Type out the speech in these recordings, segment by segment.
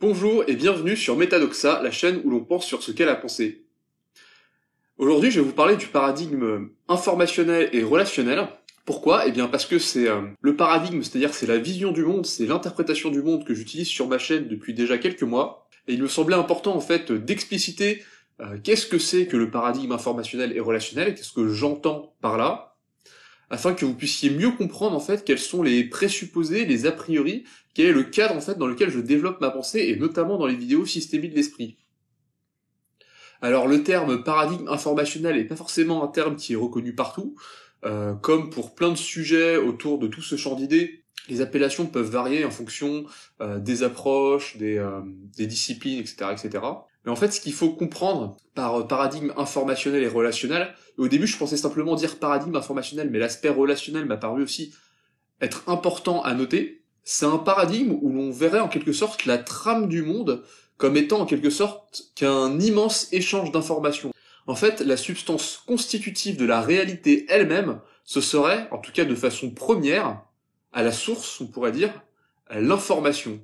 Bonjour et bienvenue sur Metadoxa, la chaîne où l'on pense sur ce qu'est la pensée. Aujourd'hui, je vais vous parler du paradigme informationnel et relationnel. Pourquoi? Eh bien parce que c'est le paradigme, c'est-à-dire c'est la vision du monde, c'est l'interprétation du monde que j'utilise sur ma chaîne depuis déjà quelques mois. Et il me semblait important en fait d'expliciter qu'est-ce que c'est que le paradigme informationnel et relationnel, qu'est-ce que j'entends par là, afin que vous puissiez mieux comprendre en fait quels sont les présupposés, les a priori, quel est le cadre en fait dans lequel je développe ma pensée et notamment dans les vidéos Systémie de l'esprit. Alors le terme paradigme informationnel n'est pas forcément un terme qui est reconnu partout, comme pour plein de sujets autour de tout ce champ d'idées. Les appellations peuvent varier en fonction des approches, des disciplines, etc., etc. Mais en fait, ce qu'il faut comprendre par paradigme informationnel et relationnel, et au début je pensais simplement dire paradigme informationnel, mais l'aspect relationnel m'a paru aussi être important à noter, c'est un paradigme où l'on verrait en quelque sorte la trame du monde comme étant en quelque sorte qu'un immense échange d'informations. En fait, la substance constitutive de la réalité elle-même, ce serait, en tout cas de façon première, à la source, on pourrait dire, l'information.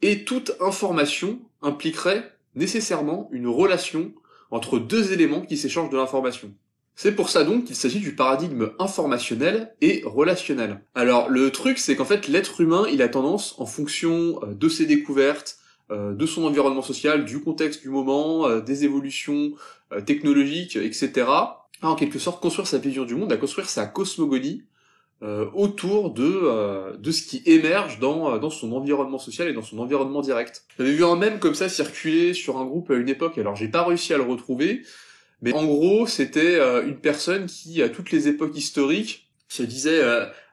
Et toute information impliquerait nécessairement une relation entre deux éléments qui s'échangent de l'information. C'est pour ça donc qu'il s'agit du paradigme informationnel et relationnel. Alors le truc c'est qu'en fait l'être humain il a tendance en fonction de ses découvertes, de son environnement social, du contexte du moment, des évolutions technologiques, etc. à en quelque sorte construire sa vision du monde, à construire sa cosmogonie autour de ce qui émerge dans son environnement social et dans son environnement direct. J'avais vu un mème comme ça circuler sur un groupe à une époque, alors j'ai pas réussi à le retrouver, mais en gros c'était une personne qui, à toutes les époques historiques, se disait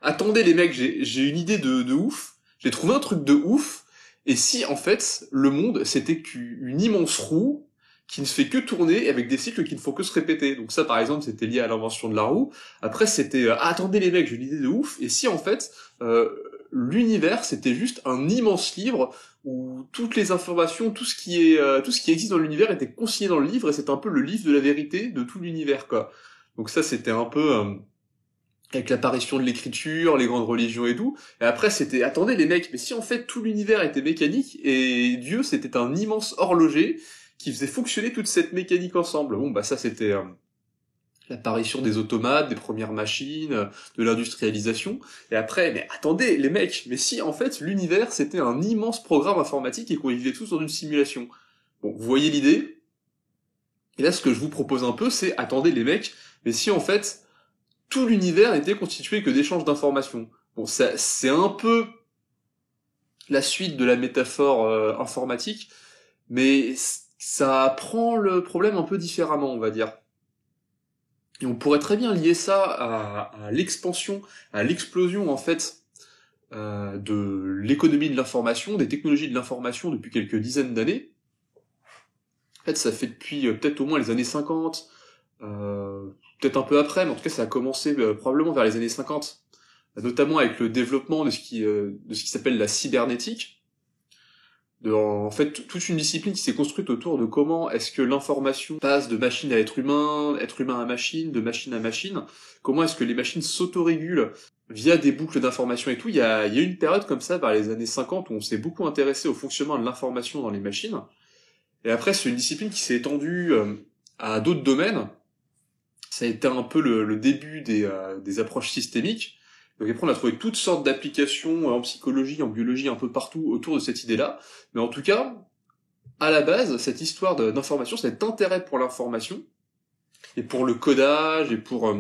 attendez les mecs, j'ai une idée de ouf, j'ai trouvé un truc de ouf, et si en fait le monde c'était qu'une immense roue qui ne fait que tourner avec des cycles qui ne font que se répéter. Donc ça, par exemple, c'était lié à l'invention de la roue. Après, c'était ah, attendez les mecs, j'ai une idée de ouf. Et si en fait, l'univers, c'était juste un immense livre où toutes les informations, tout ce qui existe dans l'univers était consigné dans le livre, et c'est un peu le livre de la vérité de tout l'univers, quoi. Donc ça, c'était un peu avec l'apparition de l'écriture, les grandes religions et tout. Et après, c'était attendez les mecs, mais si en fait tout l'univers était mécanique et Dieu, c'était un immense horloger qui faisait fonctionner toute cette mécanique ensemble. Bon, bah ça c'était l'apparition des automates, des premières machines, de l'industrialisation. Et après, mais attendez, les mecs, mais si en fait l'univers c'était un immense programme informatique et qu'on vivait tous dans une simulation. Bon, vous voyez l'idée? Et là, ce que je vous propose un peu, c'est attendez les mecs, mais si en fait tout l'univers n'était constitué que d'échanges d'informations. Bon, ça, c'est un peu la suite de la métaphore informatique, mais ça prend le problème un peu différemment, on va dire. Et on pourrait très bien lier ça à l'expansion, à l'explosion en fait de l'économie de l'information, des technologies de l'information depuis quelques dizaines d'années. En fait, ça fait depuis peut-être au moins les années 50, peut-être un peu après, mais en tout cas ça a commencé probablement vers les années 50, notamment avec le développement de ce qui s'appelle la cybernétique. En fait, toute une discipline qui s'est construite autour de comment est-ce que l'information passe de machine à être humain à machine, de machine à machine, comment est-ce que les machines s'autorégulent via des boucles d'information et tout. Il y a une période comme ça, vers les années 50, où on s'est beaucoup intéressé au fonctionnement de l'information dans les machines, et après c'est une discipline qui s'est étendue à d'autres domaines. Ça a été un peu le début des approches systémiques. Donc après, on a trouvé toutes sortes d'applications en psychologie, en biologie, un peu partout autour de cette idée-là. Mais en tout cas, à la base, cette histoire d'information, cet intérêt pour l'information, et pour le codage, et pour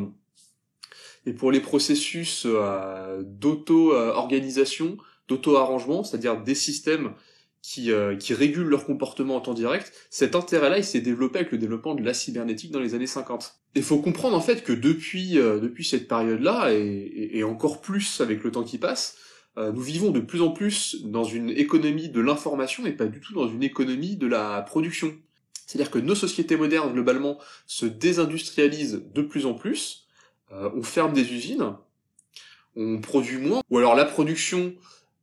les processus d'auto-organisation, d'auto-arrangement, c'est-à-dire des systèmes qui régulent leur comportement en temps direct, cet intérêt-là, il s'est développé avec le développement de la cybernétique dans les années 50. Il faut comprendre en fait que depuis cette période-là, et encore plus avec le temps qui passe, nous vivons de plus en plus dans une économie de l'information et pas du tout dans une économie de la production. C'est-à-dire que nos sociétés modernes, globalement, se désindustrialisent de plus en plus, on ferme des usines, on produit moins, ou alors la production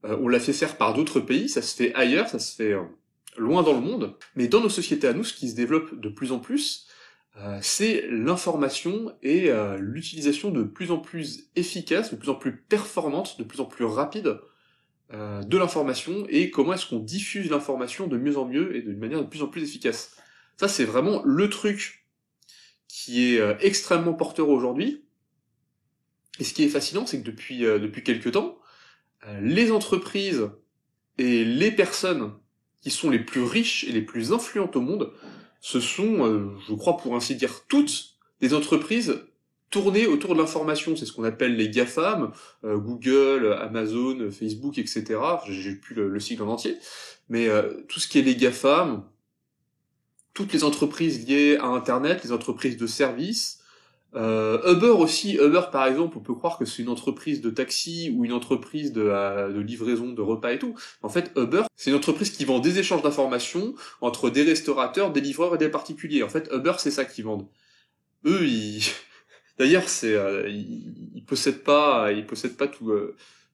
on l'a fait faire par d'autres pays, ça se fait ailleurs, ça se fait loin dans le monde. Mais dans nos sociétés à nous, ce qui se développe de plus en plus, c'est l'information et l'utilisation de plus en plus efficace, de plus en plus performante, de plus en plus rapide de l'information et comment est-ce qu'on diffuse l'information de mieux en mieux et d'une manière de plus en plus efficace. Ça, c'est vraiment le truc qui est extrêmement porteur aujourd'hui. Et ce qui est fascinant, c'est que depuis quelques temps, les entreprises et les personnes qui sont les plus riches et les plus influentes au monde, ce sont, je crois pour ainsi dire, toutes des entreprises tournées autour de l'information. C'est ce qu'on appelle les GAFAM, Google, Amazon, Facebook, etc. J'ai plus le cycle en entier. Mais tout ce qui est les GAFAM, toutes les entreprises liées à Internet, les entreprises de services, Uber aussi. Uber, par exemple, on peut croire que c'est une entreprise de taxi ou une entreprise de livraison de repas et tout. En fait, Uber, c'est une entreprise qui vend des échanges d'informations entre des restaurateurs, des livreurs et des particuliers. En fait, Uber, c'est ça qu'ils vendent. Eux, d'ailleurs, ils possèdent pas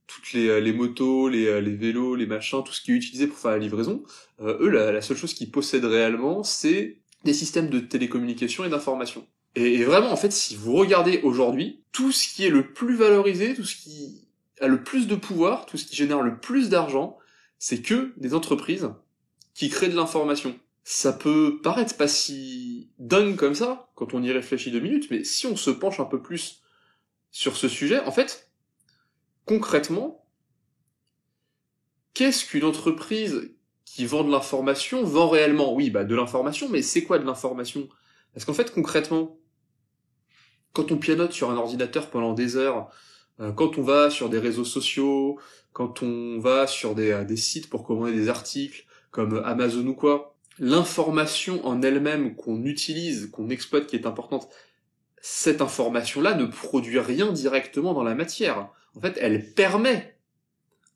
toutes les motos, les vélos, les machins, tout ce qui est utilisé pour faire la livraison. Eux, la seule chose qu'ils possèdent réellement, c'est des systèmes de télécommunication et d'information. Et vraiment, en fait, si vous regardez aujourd'hui, tout ce qui est le plus valorisé, tout ce qui a le plus de pouvoir, tout ce qui génère le plus d'argent, c'est que des entreprises qui créent de l'information. Ça peut paraître pas si dingue comme ça, quand on y réfléchit 2 minutes, mais si on se penche un peu plus sur ce sujet, en fait, concrètement, qu'est-ce qu'une entreprise qui vend de l'information vend réellement? Oui, de l'information, mais c'est quoi de l'information? Parce qu'en fait, concrètement, quand on pianote sur un ordinateur pendant des heures, quand on va sur des réseaux sociaux, quand on va sur des sites pour commander des articles, comme Amazon ou quoi, l'information en elle-même qu'on utilise, qu'on exploite, qui est importante, cette information-là ne produit rien directement dans la matière. En fait, elle permet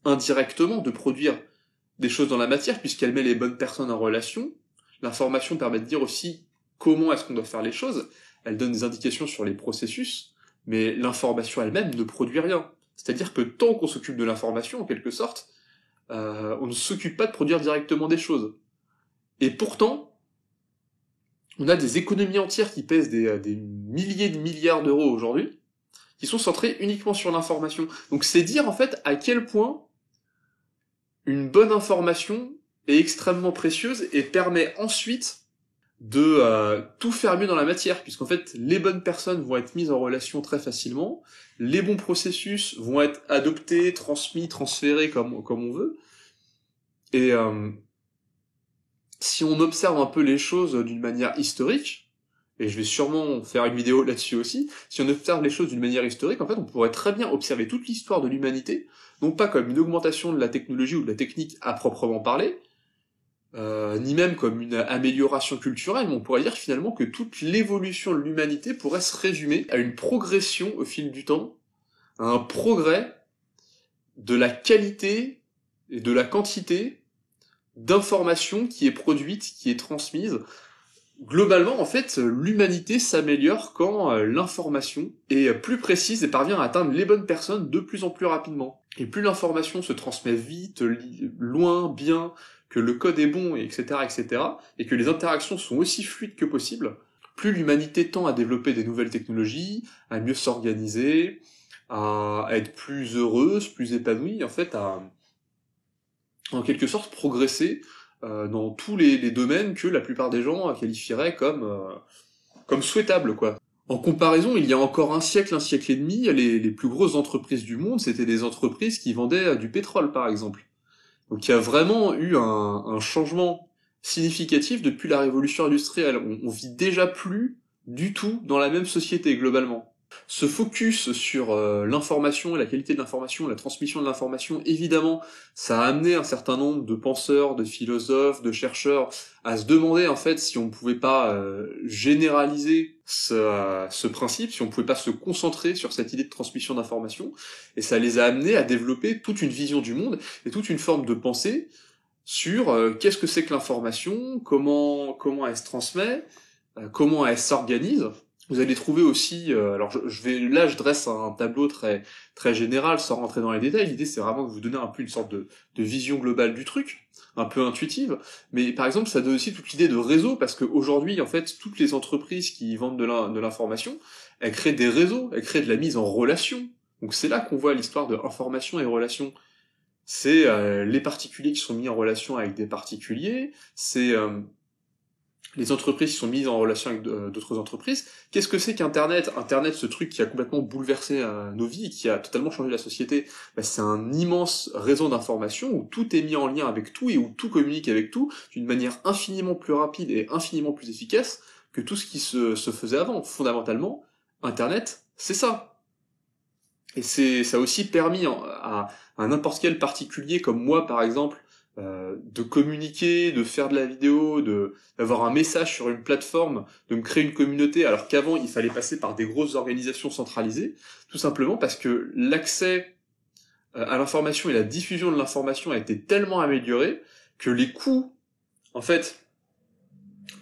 indirectement de produire des choses dans la matière, puisqu'elle met les bonnes personnes en relation. L'information permet de dire aussi comment est-ce qu'on doit faire les choses. Elle donne des indications sur les processus, mais l'information elle-même ne produit rien. C'est-à-dire que tant qu'on s'occupe de l'information, en quelque sorte, on ne s'occupe pas de produire directement des choses. Et pourtant, on a des économies entières qui pèsent des milliers de milliards d'euros aujourd'hui, qui sont centrées uniquement sur l'information. Donc c'est dire en fait à quel point une bonne information est extrêmement précieuse et permet ensuite de tout faire mieux dans la matière, puisqu'en fait les bonnes personnes vont être mises en relation très facilement, les bons processus vont être adoptés, transmis, transférés comme on veut, et si on observe un peu les choses d'une manière historique, et je vais sûrement faire une vidéo là-dessus aussi, si on observe les choses d'une manière historique, en fait on pourrait très bien observer toute l'histoire de l'humanité, non pas comme une augmentation de la technologie ou de la technique à proprement parler, ni même comme une amélioration culturelle, mais on pourrait dire finalement que toute l'évolution de l'humanité pourrait se résumer à une progression au fil du temps, à un progrès de la qualité et de la quantité d'informations qui est produite, qui est transmise. Globalement, en fait, l'humanité s'améliore quand l'information est plus précise et parvient à atteindre les bonnes personnes de plus en plus rapidement. Et plus l'information se transmet vite, loin, bien, que le code est bon, etc., et que les interactions sont aussi fluides que possible, plus l'humanité tend à développer des nouvelles technologies, à mieux s'organiser, à être plus heureuse, plus épanouie, en fait, à, en quelque sorte, progresser dans tous les domaines que la plupart des gens qualifieraient comme souhaitables, quoi. En comparaison, il y a encore un siècle et demi, les plus grosses entreprises du monde, c'était des entreprises qui vendaient du pétrole, par exemple. Donc il y a vraiment eu un changement significatif depuis la révolution industrielle. On vit déjà plus du tout dans la même société, globalement. Ce focus sur l'information et la qualité de l'information, la transmission de l'information, évidemment, ça a amené un certain nombre de penseurs, de philosophes, de chercheurs à se demander en fait si on pouvait pas généraliser ce principe, si on pouvait pas se concentrer sur cette idée de transmission d'information, et ça les a amenés à développer toute une vision du monde et toute une forme de pensée sur qu'est-ce que c'est que l'information, comment elle se transmet, comment elle s'organise. Vous allez trouver aussi, alors je dresse un tableau très très général sans rentrer dans les détails. L'idée c'est vraiment de vous donner un peu une sorte de vision globale du truc, un peu intuitive. Mais par exemple, ça donne aussi toute l'idée de réseau, parce qu'aujourd'hui, en fait, toutes les entreprises qui vendent de l'information, elles créent des réseaux, elles créent de la mise en relation. Donc c'est là qu'on voit l'histoire de information et relation. c'est les particuliers qui sont mis en relation avec des particuliers, c'est les entreprises qui sont mises en relation avec d'autres entreprises. Qu'est-ce que c'est qu'Internet? Internet, ce truc qui a complètement bouleversé nos vies, qui a totalement changé la société, c'est un immense réseau d'informations où tout est mis en lien avec tout et où tout communique avec tout d'une manière infiniment plus rapide et infiniment plus efficace que tout ce qui se faisait avant. Fondamentalement, Internet, c'est ça. Et ça a aussi permis à n'importe quel particulier comme moi, par exemple, de communiquer, de faire de la vidéo, d'avoir un message sur une plateforme, de me créer une communauté, alors qu'avant il fallait passer par des grosses organisations centralisées, tout simplement parce que l'accès à l'information et la diffusion de l'information a été tellement amélioré que les coûts, en fait,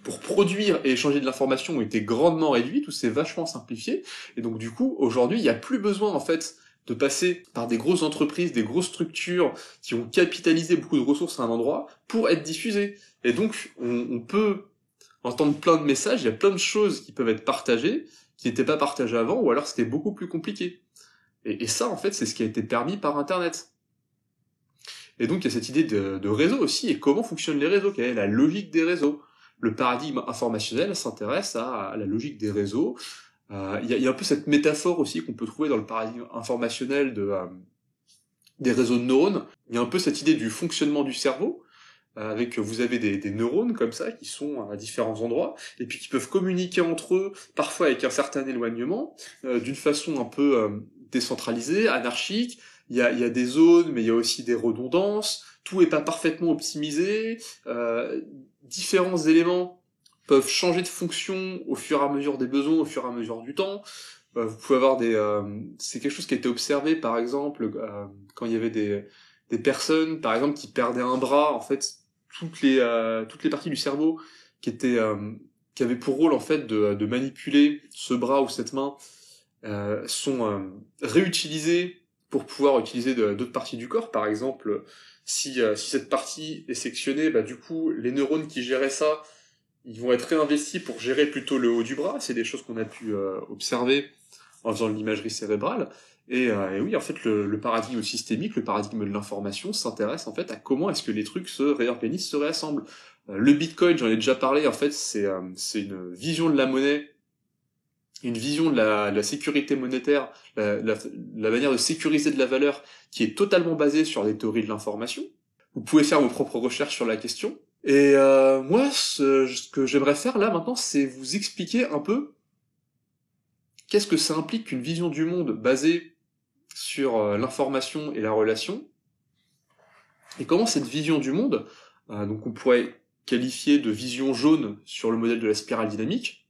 pour produire et échanger de l'information ont été grandement réduits, tout s'est vachement simplifié, et donc du coup, aujourd'hui, il n'y a plus besoin, en fait, de passer par des grosses entreprises, des grosses structures qui ont capitalisé beaucoup de ressources à un endroit pour être diffusées. Et donc, on peut entendre plein de messages, il y a plein de choses qui peuvent être partagées, qui n'étaient pas partagées avant, ou alors c'était beaucoup plus compliqué. Et ça, en fait, c'est ce qui a été permis par Internet. Et donc, il y a cette idée de réseau aussi, et comment fonctionnent les réseaux, quelle est la logique des réseaux. Le paradigme informationnel s'intéresse à la logique des réseaux. Il y a un peu cette métaphore aussi qu'on peut trouver dans le paradigme informationnel des réseaux de neurones. Il y a un peu cette idée du fonctionnement du cerveau, avec vous avez des neurones comme ça qui sont à différents endroits, et puis qui peuvent communiquer entre eux, parfois avec un certain éloignement, d'une façon un peu décentralisée, anarchique. Il y a des zones, mais il y a aussi des redondances. Tout est pas parfaitement optimisé. Différents éléments peuvent changer de fonction au fur et à mesure des besoins, au fur et à mesure du temps. Vous pouvez avoir c'est quelque chose qui a été observé, par exemple, quand il y avait des personnes, par exemple, qui perdaient un bras, en fait, toutes les parties du cerveau qui avaient pour rôle, en fait, de manipuler ce bras ou cette main, sont réutilisées pour pouvoir utiliser d'autres parties du corps. Par exemple, si cette partie est sectionnée, du coup, les neurones qui géraient ça, ils vont être réinvestis pour gérer plutôt le haut du bras. C'est des choses qu'on a pu observer en faisant de l'imagerie cérébrale. Et oui, en fait, le paradigme systémique, le paradigme de l'information s'intéresse en fait à comment est-ce que les trucs se réorganisent, se réassemblent. Le Bitcoin, j'en ai déjà parlé, en fait, c'est une vision de la monnaie, une vision de la sécurité monétaire, la manière de sécuriser de la valeur qui est totalement basée sur les théories de l'information. Vous pouvez faire vos propres recherches sur la question. Et moi, ce que j'aimerais faire là maintenant, c'est vous expliquer un peu qu'est-ce que ça implique qu'une vision du monde basée sur l'information et la relation, et comment cette vision du monde, donc on pourrait qualifier de vision jaune sur le modèle de la spirale dynamique,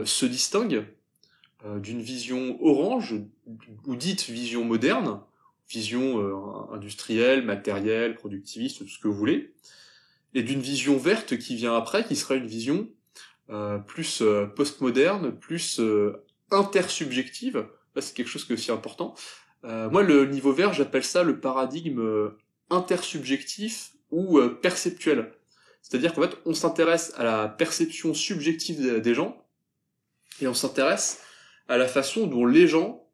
se distingue d'une vision orange, ou dite vision moderne, vision industrielle, matérielle, productiviste, tout ce que vous voulez, et d'une vision verte qui vient après, qui sera une vision plus postmoderne, plus intersubjective. Là, c'est quelque chose qui est aussi important. Moi, le niveau vert, j'appelle ça le paradigme intersubjectif ou perceptuel. C'est-à-dire qu'en fait, on s'intéresse à la perception subjective des gens, et on s'intéresse à la façon dont les gens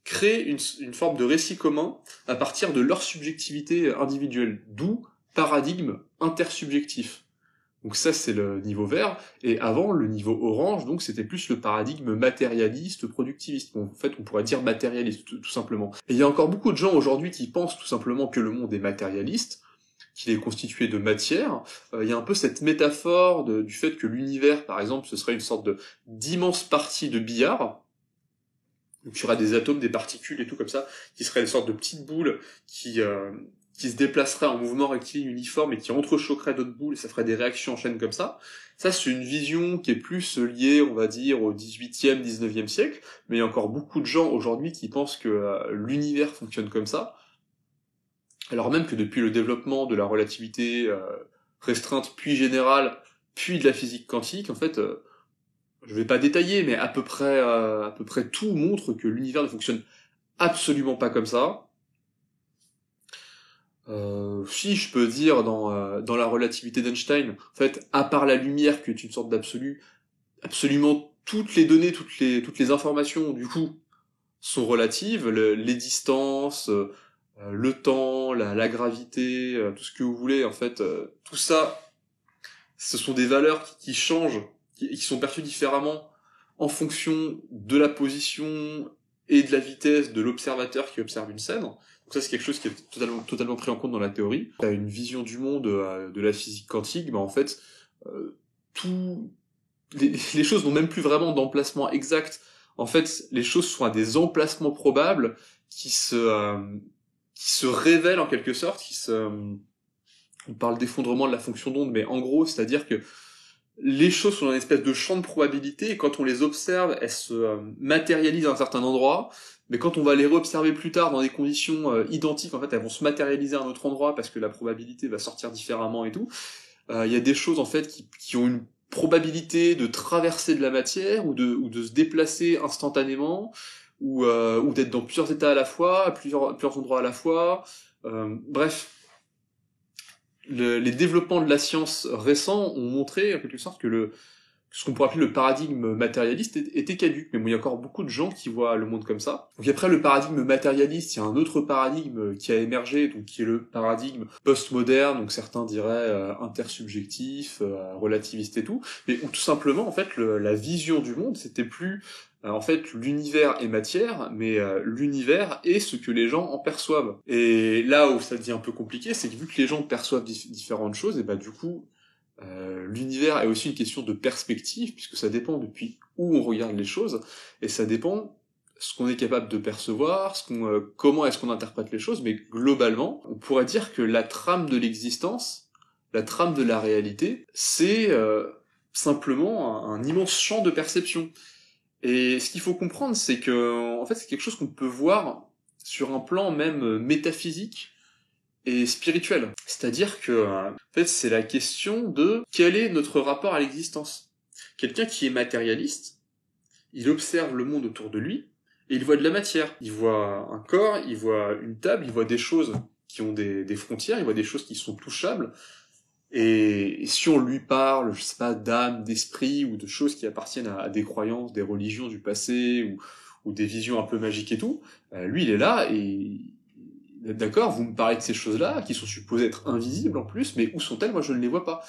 créent une forme de récit commun à partir de leur subjectivité individuelle, d'où paradigme intersubjectif. Donc ça, c'est le niveau vert, et avant, le niveau orange, donc c'était plus le paradigme matérialiste, productiviste. Bon, en fait, on pourrait dire matérialiste, tout simplement. Et il y a encore beaucoup de gens aujourd'hui qui pensent tout simplement que le monde est matérialiste, qu'il est constitué de matière. Il y a un peu cette métaphore du fait que l'univers, par exemple, ce serait une sorte d'immense partie de billard. Donc il y aura des atomes, des particules et tout comme ça, qui seraient des sortes de petites boules qui se déplaceraient en mouvement rectiligne uniforme et qui entrechoqueraient d'autres boules, et ça ferait des réactions en chaîne comme ça. Ça, c'est une vision qui est plus liée, on va dire, au 18e, 19e siècle, mais il y a encore beaucoup de gens aujourd'hui qui pensent que l'univers fonctionne comme ça, alors même que depuis le développement de la relativité restreinte puis générale, puis de la physique quantique, en fait, je vais pas détailler, mais à peu près tout montre que l'univers ne fonctionne absolument pas comme ça. Si je peux dire dans la relativité d'Einstein, en fait, à part la lumière qui est une sorte d'absolu, absolument toutes les données, toutes les informations du coup sont relatives, les distances, le temps, la gravité, tout ce que vous voulez, en fait, tout ça, ce sont des valeurs qui changent, qui sont perçues différemment en fonction de la position et de la vitesse de l'observateur qui observe une scène. Donc ça, c'est quelque chose qui est totalement pris en compte dans la théorie. T'as une vision du monde de la physique quantique, en fait, tout, les choses n'ont même plus vraiment d'emplacement exact. En fait, les choses sont à des emplacements probables qui se révèlent en quelque sorte, on parle d'effondrement de la fonction d'onde, mais en gros, c'est-à-dire que les choses sont dans une espèce de champ de probabilité, et quand on les observe, elles se matérialisent à un certain endroit, mais quand on va les réobserver plus tard dans des conditions identiques, en fait, elles vont se matérialiser à un autre endroit parce que la probabilité va sortir différemment et tout. Il y a des choses, en fait, qui ont une probabilité de traverser de la matière, ou de se déplacer instantanément, ou d'être dans plusieurs états à la fois, à plusieurs endroits à la fois. Bref, les développements de la science récents ont montré, en quelque sorte, que ce qu'on pourrait appeler le paradigme matérialiste était caduc. Mais bon, il y a encore beaucoup de gens qui voient le monde comme ça. Donc après le paradigme matérialiste, il y a un autre paradigme qui a émergé, donc qui est le paradigme postmoderne, donc certains diraient intersubjectif, relativiste et tout, mais où tout simplement, en fait, la vision du monde, c'était plus en fait, l'univers est matière, mais l'univers est ce que les gens en perçoivent. Et là où ça devient un peu compliqué, c'est que vu que les gens perçoivent différentes choses, et du coup, l'univers est aussi une question de perspective, puisque ça dépend depuis où on regarde les choses, et ça dépend ce qu'on est capable de percevoir, comment est-ce qu'on interprète les choses, mais globalement, on pourrait dire que la trame de l'existence, la trame de la réalité, c'est simplement un immense champ de perception. Et ce qu'il faut comprendre, c'est que, en fait, c'est quelque chose qu'on peut voir sur un plan même métaphysique et spirituel. C'est-à-dire que, en fait, c'est la question de quel est notre rapport à l'existence. Quelqu'un qui est matérialiste, il observe le monde autour de lui, et il voit de la matière. Il voit un corps, il voit une table, il voit des choses qui ont des frontières, il voit des choses qui sont touchables, et si on lui parle, je sais pas, d'âme, d'esprit, ou de choses qui appartiennent à des croyances, des religions du passé, ou des visions un peu magiques et tout, lui il est là, et d'accord, vous me parlez de ces choses-là, qui sont supposées être invisibles en plus, mais où sont-elles? Moi je ne les vois pas.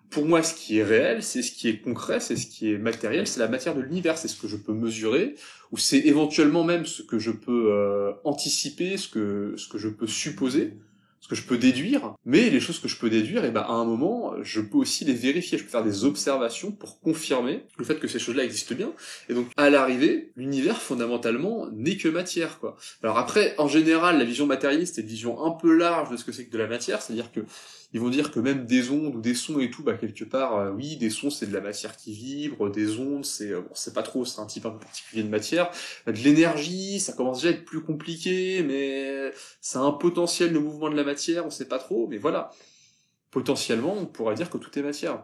Pour moi, ce qui est réel, c'est ce qui est concret, c'est ce qui est matériel, c'est la matière de l'univers, c'est ce que je peux mesurer, ou c'est éventuellement même ce que je peux anticiper, ce que je peux supposer, ce que je peux déduire, mais les choses que je peux déduire, à un moment, je peux aussi les vérifier, je peux faire des observations pour confirmer le fait que ces choses-là existent bien, et donc, à l'arrivée, l'univers, fondamentalement, n'est que matière, quoi. Alors après, en général, la vision matérialiste est une vision un peu large de ce que c'est que de la matière, c'est-à-dire que ils vont dire que même des ondes ou des sons et tout, quelque part, oui, des sons c'est de la matière qui vibre, des ondes c'est pas trop, c'est un type un peu particulier de matière. De l'énergie, ça commence déjà à être plus compliqué, mais ça a un potentiel de mouvement de la matière, on sait pas trop, mais voilà. Potentiellement, on pourrait dire que tout est matière.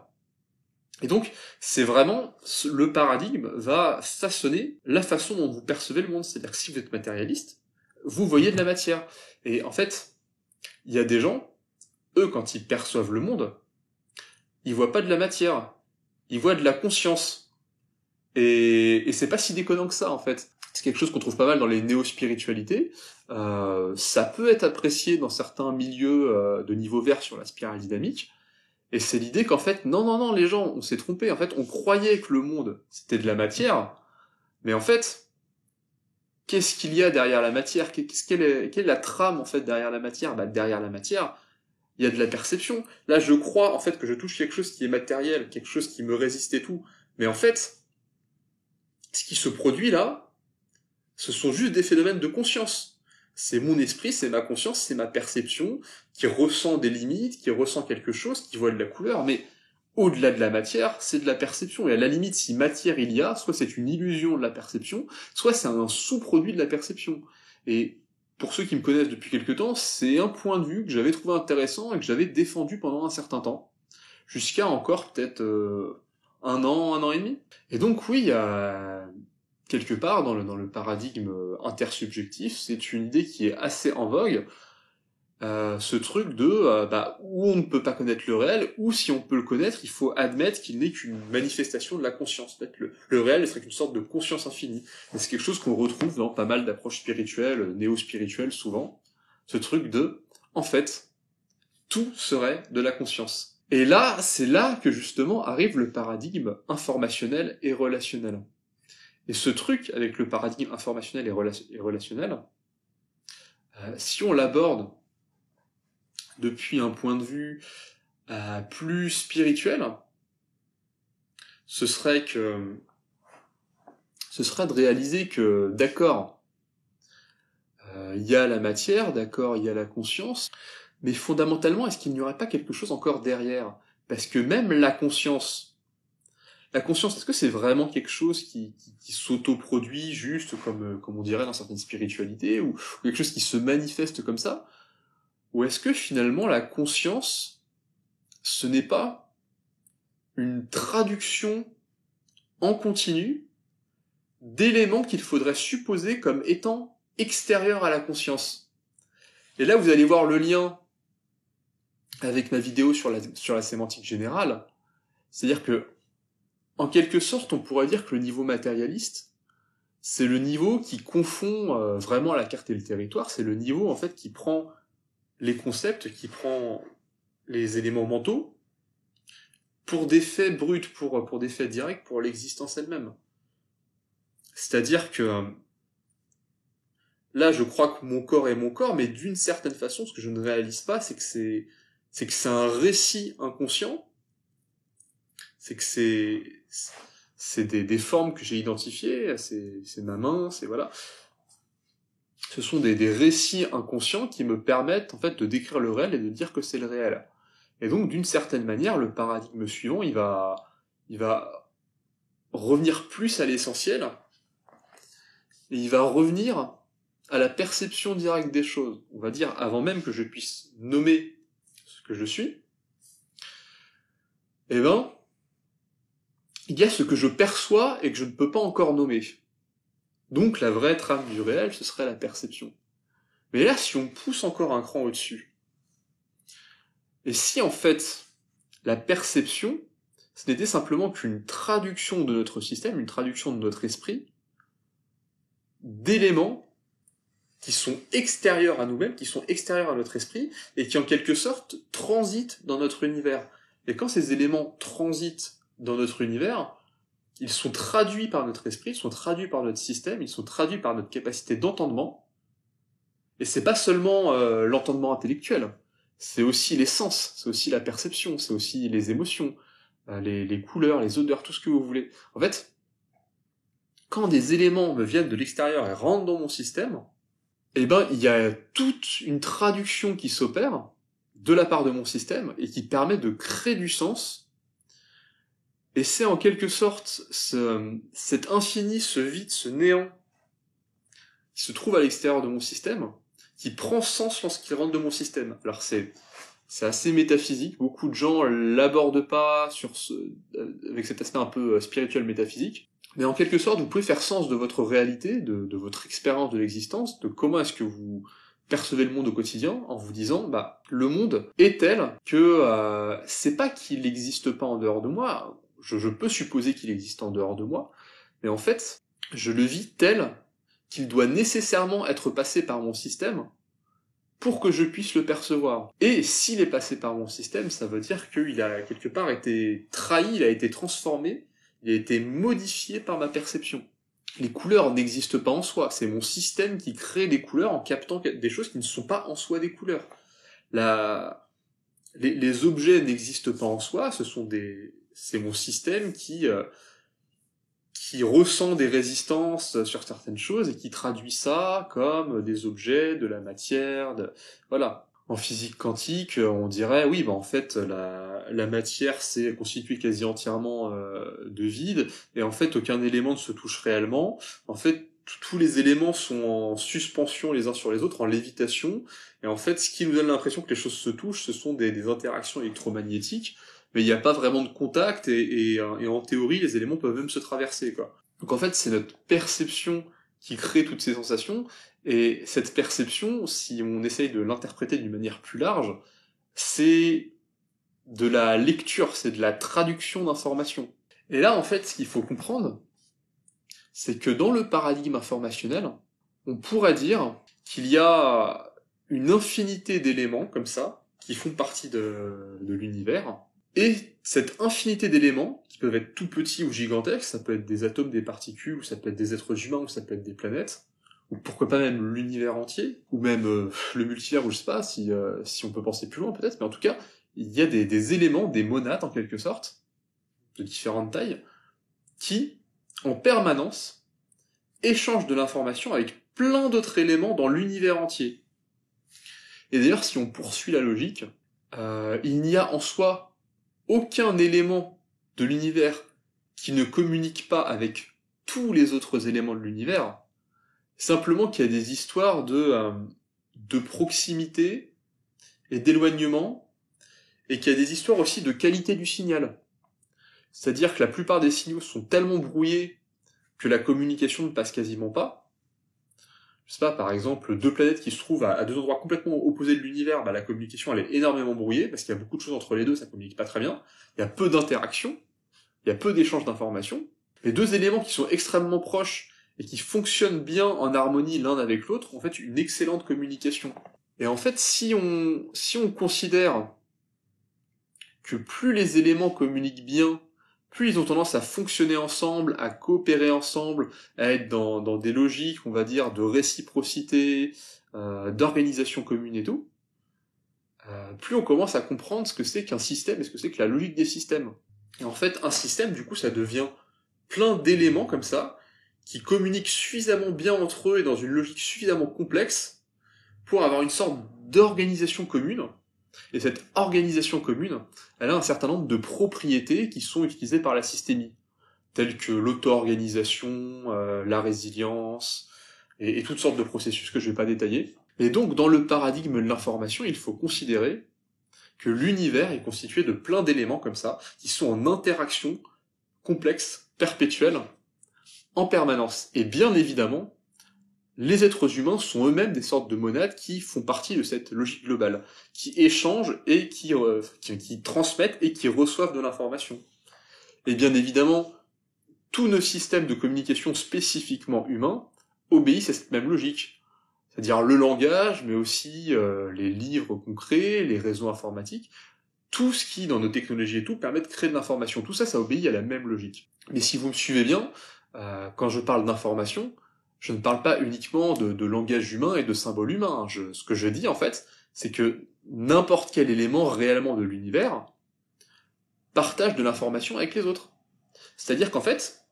Et donc, c'est vraiment, le paradigme va façonner la façon dont vous percevez le monde. C'est-à-dire que si vous êtes matérialiste, vous voyez de la matière. Et en fait, il y a des gens, eux, quand ils perçoivent le monde, ils voient pas de la matière, ils voient de la conscience. Et c'est pas si déconnant que ça, en fait. C'est quelque chose qu'on trouve pas mal dans les néo-spiritualités. Ça peut être apprécié dans certains milieux de niveau vert sur la spirale dynamique. Et c'est l'idée qu'en fait, non, les gens, on s'est trompé. En fait, on croyait que le monde, c'était de la matière. Mais en fait, qu'est-ce qu'il y a derrière la matière? Quelle est la trame, en fait, derrière la matière? Derrière la matière, il y a de la perception. Là, je crois, en fait, que je touche quelque chose qui est matériel, quelque chose qui me résiste et tout. Mais en fait, ce qui se produit là, ce sont juste des phénomènes de conscience. C'est mon esprit, c'est ma conscience, c'est ma perception, qui ressent des limites, qui ressent quelque chose, qui voit de la couleur, mais au-delà de la matière, c'est de la perception. Et à la limite, si matière il y a, soit c'est une illusion de la perception, soit c'est un sous-produit de la perception. Et pour ceux qui me connaissent depuis quelque temps, c'est un point de vue que j'avais trouvé intéressant et que j'avais défendu pendant un certain temps, jusqu'à encore peut-être un an et demi. Et donc oui, il y a quelque part dans le paradigme intersubjectif, c'est une idée qui est assez en vogue, ce truc de où on ne peut pas connaître le réel, ou si on peut le connaître, il faut admettre qu'il n'est qu'une manifestation de la conscience. En fait, le réel serait une sorte de conscience infinie. Et c'est quelque chose qu'on retrouve dans pas mal d'approches spirituelles, néo-spirituelles souvent. Ce truc de, en fait, tout serait de la conscience. Et là, c'est là que justement arrive le paradigme informationnel et relationnel. Et ce truc avec le paradigme informationnel et relationnel, si on l'aborde depuis un point de vue plus spirituel, ce serait de réaliser que, d'accord, il y a la matière, d'accord, il y a la conscience, mais fondamentalement, est-ce qu'il n'y aurait pas quelque chose encore derrière? Parce que même la conscience, est-ce que c'est vraiment quelque chose qui s'autoproduit juste comme on dirait dans certaines spiritualités, ou quelque chose qui se manifeste comme ça? Ou est-ce que finalement la conscience, ce n'est pas une traduction en continu d'éléments qu'il faudrait supposer comme étant extérieurs à la conscience? Et là, vous allez voir le lien avec ma vidéo sur la sémantique générale, c'est-à-dire que, en quelque sorte, on pourrait dire que le niveau matérialiste, c'est le niveau qui confond vraiment la carte et le territoire, c'est le niveau, en fait, qui prend les concepts, qui prend les éléments mentaux, pour des faits bruts, pour des faits directs, pour l'existence elle-même. C'est-à-dire que, là, je crois que mon corps est mon corps, mais d'une certaine façon, ce que je ne réalise pas, c'est que c'est un récit inconscient, c'est que c'est des formes que j'ai identifiées, c'est ma main, c'est voilà. Ce sont des récits inconscients qui me permettent, en fait, de décrire le réel et de dire que c'est le réel. Et donc, d'une certaine manière, le paradigme suivant, il va revenir plus à l'essentiel, et il va revenir à la perception directe des choses. On va dire, avant même que je puisse nommer ce que je suis, eh ben, il y a ce que je perçois et que je ne peux pas encore nommer. Donc la vraie trame du réel, ce serait la perception. Mais là, si on pousse encore un cran au-dessus, et si en fait, la perception, ce n'était simplement qu'une traduction de notre système, une traduction de notre esprit, d'éléments qui sont extérieurs à nous-mêmes, qui sont extérieurs à notre esprit, et qui en quelque sorte transitent dans notre univers. Et quand ces éléments transitent dans notre univers, ils sont traduits par notre esprit, ils sont traduits par notre système, ils sont traduits par notre capacité d'entendement. Et c'est pas seulement l'entendement intellectuel, c'est aussi les sens, c'est aussi la perception, c'est aussi les émotions, les couleurs, les odeurs, tout ce que vous voulez. En fait, quand des éléments me viennent de l'extérieur et rentrent dans mon système, eh ben, il y a toute une traduction qui s'opère de la part de mon système et qui permet de créer du sens. Et c'est en quelque sorte cet infini, ce vide, ce néant qui se trouve à l'extérieur de mon système, qui prend sens lorsqu'il rentre de mon système. Alors c'est assez métaphysique, beaucoup de gens l'abordent pas avec cet aspect un peu spirituel métaphysique, mais en quelque sorte vous pouvez faire sens de votre réalité, de votre expérience de l'existence, de comment est-ce que vous percevez le monde au quotidien, en vous disant, bah, le monde est tel que c'est pas qu'il n'existe pas en dehors de moi, je peux supposer qu'il existe en dehors de moi, mais en fait, je le vis tel qu'il doit nécessairement être passé par mon système pour que je puisse le percevoir. Et s'il est passé par mon système, ça veut dire qu'il a quelque part été trahi, il a été transformé, il a été modifié par ma perception. Les couleurs n'existent pas en soi, c'est mon système qui crée des couleurs en captant des choses qui ne sont pas en soi des couleurs. Les objets n'existent pas en soi, c'est mon système qui ressent des résistances sur certaines choses et qui traduit ça comme des objets, de la matière, voilà. En physique quantique, on dirait, oui, bah en fait, la matière c'est constitué quasi entièrement de vide, et en fait, aucun élément ne se touche réellement. En fait, tous les éléments sont en suspension les uns sur les autres, en lévitation, et en fait, ce qui nous donne l'impression que les choses se touchent, ce sont des interactions électromagnétiques, mais il n'y a pas vraiment de contact, et en théorie, les éléments peuvent même se traverser, quoi. Donc en fait, c'est notre perception qui crée toutes ces sensations, et cette perception, si on essaye de l'interpréter d'une manière plus large, c'est de la lecture, c'est de la traduction d'informations. Et là, en fait, ce qu'il faut comprendre, c'est que dans le paradigme informationnel, on pourrait dire qu'il y a une infinité d'éléments comme ça, qui font partie de l'univers, et cette infinité d'éléments, qui peuvent être tout petits ou gigantesques, ça peut être des atomes, des particules, ou ça peut être des êtres humains, ou ça peut être des planètes, ou pourquoi pas même l'univers entier, ou même le multivers, ou je sais pas, si on peut penser plus loin peut-être, mais en tout cas, il y a des éléments, des monades en quelque sorte, de différentes tailles, qui, en permanence, échangent de l'information avec plein d'autres éléments dans l'univers entier. Et d'ailleurs, si on poursuit la logique, il n'y a en soi aucun élément de l'univers qui ne communique pas avec tous les autres éléments de l'univers, simplement qu'il y a des histoires de proximité et d'éloignement, et qu'il y a des histoires aussi de qualité du signal. C'est-à-dire que la plupart des signaux sont tellement brouillés que la communication ne passe quasiment pas. Je sais pas, par exemple, deux planètes qui se trouvent à deux endroits complètement opposés de l'univers, bah, la communication elle est énormément brouillée, parce qu'il y a beaucoup de choses entre les deux, ça communique pas très bien, il y a peu d'interactions, il y a peu d'échanges d'informations. Les deux éléments qui sont extrêmement proches et qui fonctionnent bien en harmonie l'un avec l'autre ont en fait une excellente communication. Et en fait, si on considère que plus les éléments communiquent bien, plus ils ont tendance à fonctionner ensemble, à coopérer ensemble, à être dans des logiques, on va dire, de réciprocité, d'organisation commune et tout, plus on commence à comprendre ce que c'est qu'un système et ce que c'est que la logique des systèmes. Et en fait, un système, du coup, ça devient plein d'éléments comme ça, qui communiquent suffisamment bien entre eux et dans une logique suffisamment complexe pour avoir une sorte d'organisation commune. Et cette organisation commune, elle a un certain nombre de propriétés qui sont utilisées par la systémie, telles que l'auto-organisation, la résilience, et toutes sortes de processus que je vais pas détailler. Et donc, dans le paradigme de l'information, il faut considérer que l'univers est constitué de plein d'éléments comme ça, qui sont en interaction complexe, perpétuelle, en permanence. Et bien évidemment, les êtres humains sont eux-mêmes des sortes de monades qui font partie de cette logique globale, qui échangent et qui transmettent et qui reçoivent de l'information. Et bien évidemment, tous nos systèmes de communication spécifiquement humains obéissent à cette même logique. C'est-à-dire le langage, mais aussi les livres concrets, les réseaux informatiques, tout ce qui, dans nos technologies et tout, permet de créer de l'information. Tout ça, ça obéit à la même logique. Mais si vous me suivez bien, quand je parle d'information, je ne parle pas uniquement de langage humain et de symboles humains. Ce que je dis, en fait, c'est que n'importe quel élément réellement de l'univers partage de l'information avec les autres. C'est-à-dire qu'en fait,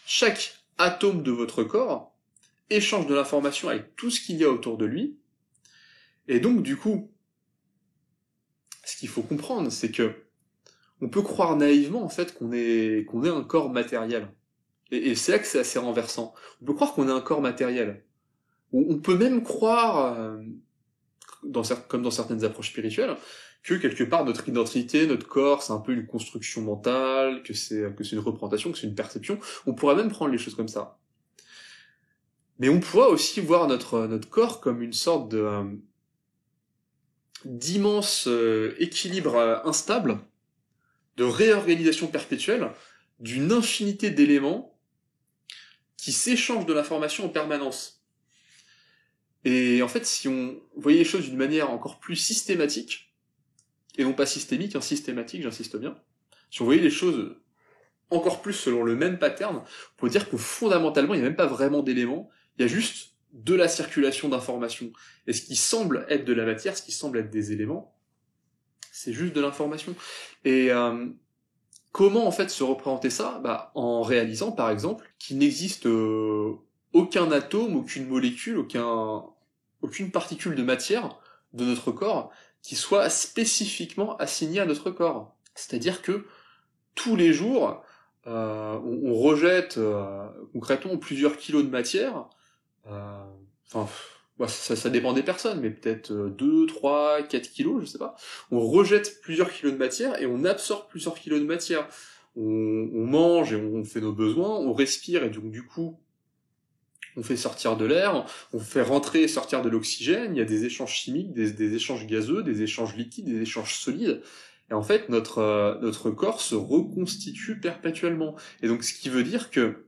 chaque atome de votre corps échange de l'information avec tout ce qu'il y a autour de lui, et donc, du coup, ce qu'il faut comprendre, c'est que on peut croire naïvement, en fait, qu'on est un corps matériel. Et c'est là que c'est assez renversant. On peut croire qu'on est un corps matériel. On peut même croire, comme dans certaines approches spirituelles, que quelque part notre identité, notre corps, c'est un peu une construction mentale, que c'est une représentation, que c'est une perception. On pourrait même prendre les choses comme ça. Mais on pourrait aussi voir notre corps comme une sorte d'immense équilibre instable, de réorganisation perpétuelle, d'une infinité d'éléments qui s'échangent de l'information en permanence. Et en fait, si on voyait les choses d'une manière encore plus systématique, et non pas systémique, systématique, j'insiste bien, si on voyait les choses encore plus selon le même pattern, on peut dire que fondamentalement, il n'y a même pas vraiment d'éléments, il y a juste de la circulation d'informations. Et ce qui semble être de la matière, ce qui semble être des éléments, c'est juste de l'information. Et comment en fait se représenter ça ? En réalisant par exemple qu'il n'existe aucun atome, aucune molécule, aucune particule de matière de notre corps qui soit spécifiquement assignée à notre corps. C'est-à-dire que tous les jours, on rejette concrètement plusieurs kilos de matière. Ça dépend des personnes, mais peut-être 2, 3, 4 kilos, je sais pas. On rejette plusieurs kilos de matière et on absorbe plusieurs kilos de matière. On mange et on fait nos besoins, on respire et donc du coup, on fait sortir de l'air, on fait rentrer et sortir de l'oxygène, il y a des échanges chimiques, des échanges gazeux, des échanges liquides, des échanges solides. Et en fait, notre corps se reconstitue perpétuellement. Et donc, ce qui veut dire que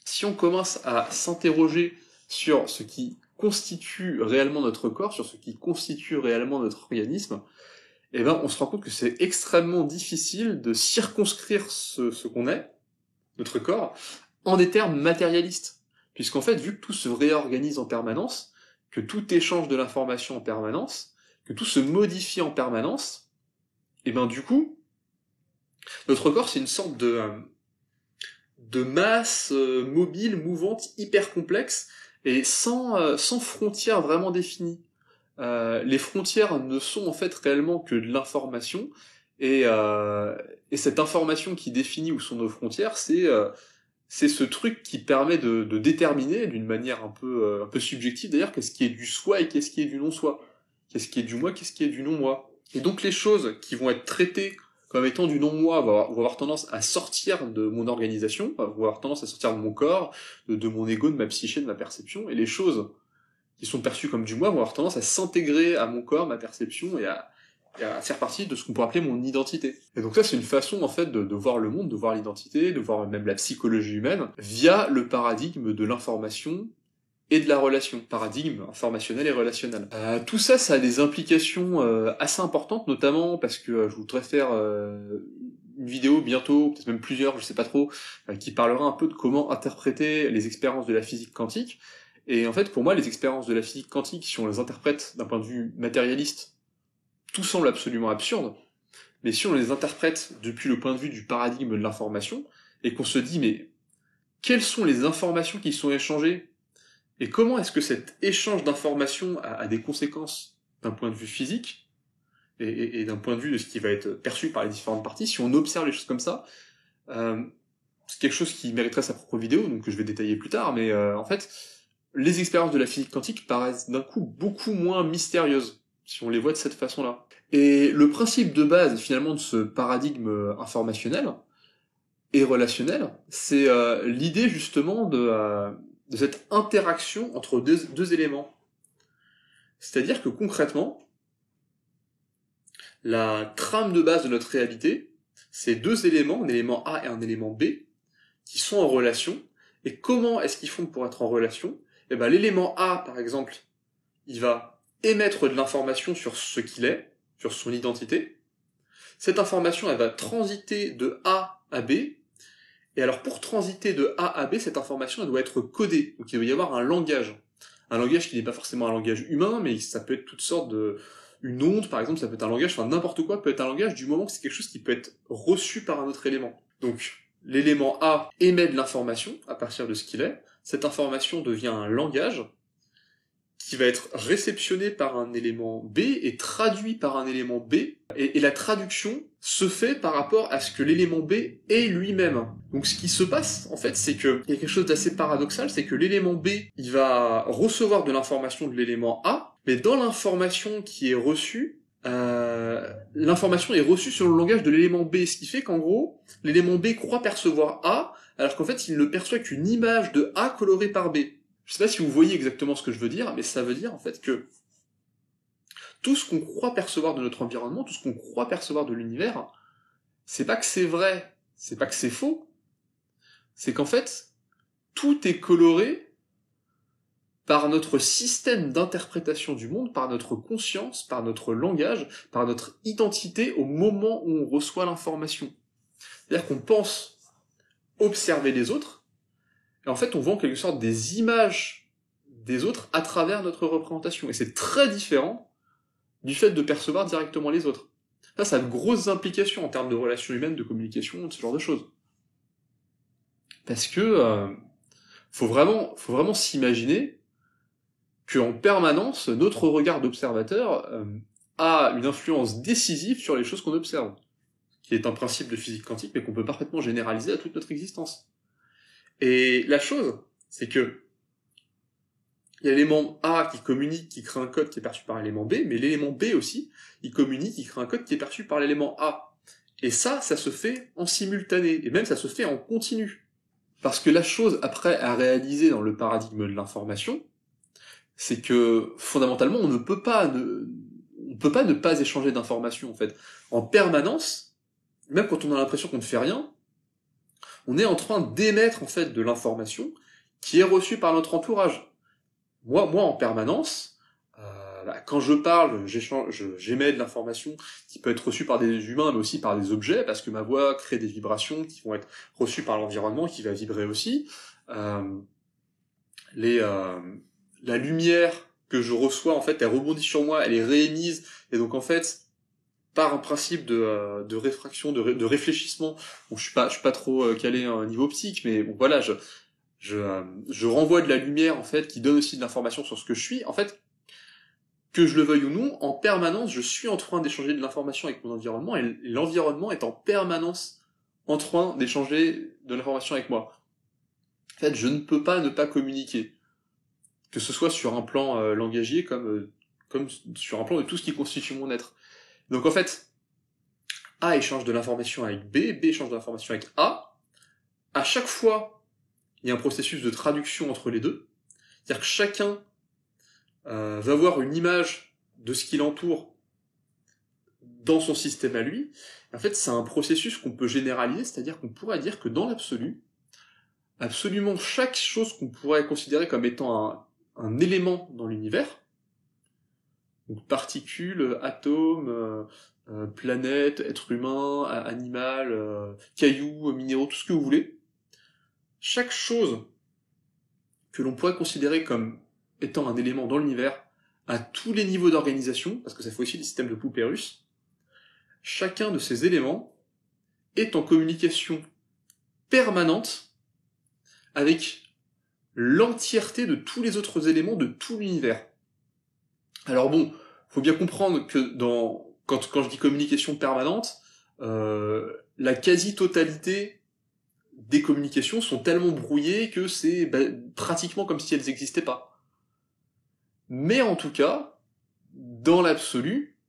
si on commence à s'interroger sur ce qui constitue réellement notre corps, sur ce qui constitue réellement notre organisme, eh ben, on se rend compte que c'est extrêmement difficile de circonscrire ce qu'on est, notre corps, en des termes matérialistes. Puisqu'en fait, vu que tout se réorganise en permanence, que tout échange de l'information en permanence, que tout se modifie en permanence, et ben du coup, notre corps c'est une sorte de masse mobile, mouvante, hyper complexe, et sans frontières vraiment définies. Les frontières ne sont en fait réellement que de l'information, et cette information qui définit où sont nos frontières, c'est ce truc qui permet de déterminer, d'une manière un peu subjective d'ailleurs, qu'est-ce qui est du soi et qu'est-ce qui est du non-soi. Qu'est-ce qui est du moi, qu'est-ce qui est du non-moi. Et donc les choses qui vont être traitées comme étant du non-moi vont avoir tendance à sortir de mon organisation, vont avoir tendance à sortir de mon corps, de mon ego, de ma psyché, de ma perception, et les choses qui sont perçues comme du moi vont avoir tendance à s'intégrer à mon corps, ma perception, et à faire partie de ce qu'on pourrait appeler mon identité. Et donc ça, c'est une façon, en fait, de voir le monde, de voir l'identité, de voir même la psychologie humaine, via le paradigme de l'information et de la relation. Paradigme informationnel et relationnel. Tout ça, ça a des implications assez importantes, notamment parce que je voudrais faire une vidéo bientôt, peut-être même plusieurs, je sais pas trop, qui parlera un peu de comment interpréter les expériences de la physique quantique. Et en fait, pour moi, les expériences de la physique quantique, si on les interprète d'un point de vue matérialiste, tout semble absolument absurde, mais si on les interprète depuis le point de vue du paradigme de l'information, et qu'on se dit, mais quelles sont les informations qui sont échangées, et comment est-ce que cet échange d'informations a des conséquences d'un point de vue physique, et d'un point de vue de ce qui va être perçu par les différentes parties, si on observe les choses comme ça, c'est quelque chose qui mériterait sa propre vidéo, donc que je vais détailler plus tard, mais en fait, les expériences de la physique quantique paraissent d'un coup beaucoup moins mystérieuses, si on les voit de cette façon-là. Et le principe de base, finalement, de ce paradigme informationnel et relationnel, c'est l'idée, justement, de cette interaction entre deux éléments. C'est-à-dire que, concrètement, la trame de base de notre réalité, c'est deux éléments, un élément A et un élément B, qui sont en relation. Et comment est-ce qu'ils font pour être en relation? Eh ben, l'élément A, par exemple, il va émettre de l'information sur ce qu'il est, sur son identité. Cette information, elle va transiter de A à B. Et alors, pour transiter de A à B, cette information, elle doit être codée. Donc, il doit y avoir un langage. Un langage qui n'est pas forcément un langage humain, mais ça peut être toutes sortes de... Une onde, par exemple, ça peut être un langage, enfin, n'importe quoi peut être un langage du moment que c'est quelque chose qui peut être reçu par un autre élément. Donc, l'élément A émet de l'information à partir de ce qu'il est. Cette information devient un langage qui va être réceptionné par un élément B et traduit par un élément B, et la traduction se fait par rapport à ce que l'élément B est lui-même. Donc ce qui se passe, en fait, c'est que il y a quelque chose d'assez paradoxal, c'est que l'élément B, il va recevoir de l'information de l'élément A, mais dans l'information qui est reçue, l'information est reçue sur le langage de l'élément B, ce qui fait qu'en gros, l'élément B croit percevoir A, alors qu'en fait, il ne perçoit qu'une image de A colorée par B. Je sais pas si vous voyez exactement ce que je veux dire, mais ça veut dire en fait que tout ce qu'on croit percevoir de notre environnement, tout ce qu'on croit percevoir de l'univers, c'est pas que c'est vrai, c'est pas que c'est faux, c'est qu'en fait, tout est coloré par notre système d'interprétation du monde, par notre conscience, par notre langage, par notre identité au moment où on reçoit l'information. C'est-à-dire qu'on pense observer les autres, et en fait, on voit en quelque sorte des images des autres à travers notre représentation. Et c'est très différent du fait de percevoir directement les autres. Ça a de grosses implications en termes de relations humaines, de communication, de ce genre de choses. Parce que faut vraiment s'imaginer qu'en permanence, notre regard d'observateur a une influence décisive sur les choses qu'on observe, qui est un principe de physique quantique, mais qu'on peut parfaitement généraliser à toute notre existence. Et la chose, c'est que il y a l'élément A qui communique, qui crée un code qui est perçu par l'élément B, mais l'élément B aussi, il communique, il crée un code qui est perçu par l'élément A. Et ça se fait en simultané, et même ça se fait en continu. Parce que la chose après à réaliser dans le paradigme de l'information, c'est que fondamentalement on ne peut pas ne pas échanger d'informations en fait. En permanence, même quand on a l'impression qu'on ne fait rien, on est en train d'émettre en fait de l'information qui est reçue par notre entourage. moi en permanence, quand je parle, j'émets de l'information qui peut être reçue par des humains, mais aussi par des objets, parce que ma voix crée des vibrations qui vont être reçues par l'environnement, qui va vibrer aussi. Euh, la lumière que je reçois, en fait, elle rebondit sur moi, elle est réémise, et donc en fait, par un principe de réfraction, de réfléchissement, bon, je suis pas trop calé à un niveau optique, mais bon, voilà, je renvoie de la lumière, en fait, qui donne aussi de l'information sur ce que je suis. En fait, que je le veuille ou non, en permanence, je suis en train d'échanger de l'information avec mon environnement, et l'environnement est en permanence en train d'échanger de l'information avec moi. En fait, je ne peux pas ne pas communiquer, que ce soit sur un plan langagier comme sur un plan de tout ce qui constitue mon être. Donc en fait, A échange de l'information avec B, B échange de l'information avec A. À chaque fois, il y a un processus de traduction entre les deux. C'est-à-dire que chacun va voir une image de ce qui l'entoure dans son système à lui. En fait, c'est un processus qu'on peut généraliser, c'est-à-dire qu'on pourrait dire que dans l'absolu, absolument chaque chose qu'on pourrait considérer comme étant un élément dans l'univers, donc particules, atomes, planètes, êtres humains, animal, cailloux, minéraux, tout ce que vous voulez, chaque chose que l'on pourrait considérer comme étant un élément dans l'univers, à tous les niveaux d'organisation, parce que ça fait aussi des systèmes de poupées russes, chacun de ces éléments est en communication permanente avec l'entièreté de tous les autres éléments de tout l'univers. Alors bon, faut bien comprendre que quand je dis communication permanente, la quasi-totalité des communications sont tellement brouillées que c'est pratiquement comme si elles n'existaient pas. Mais en tout cas, dans l'absolu,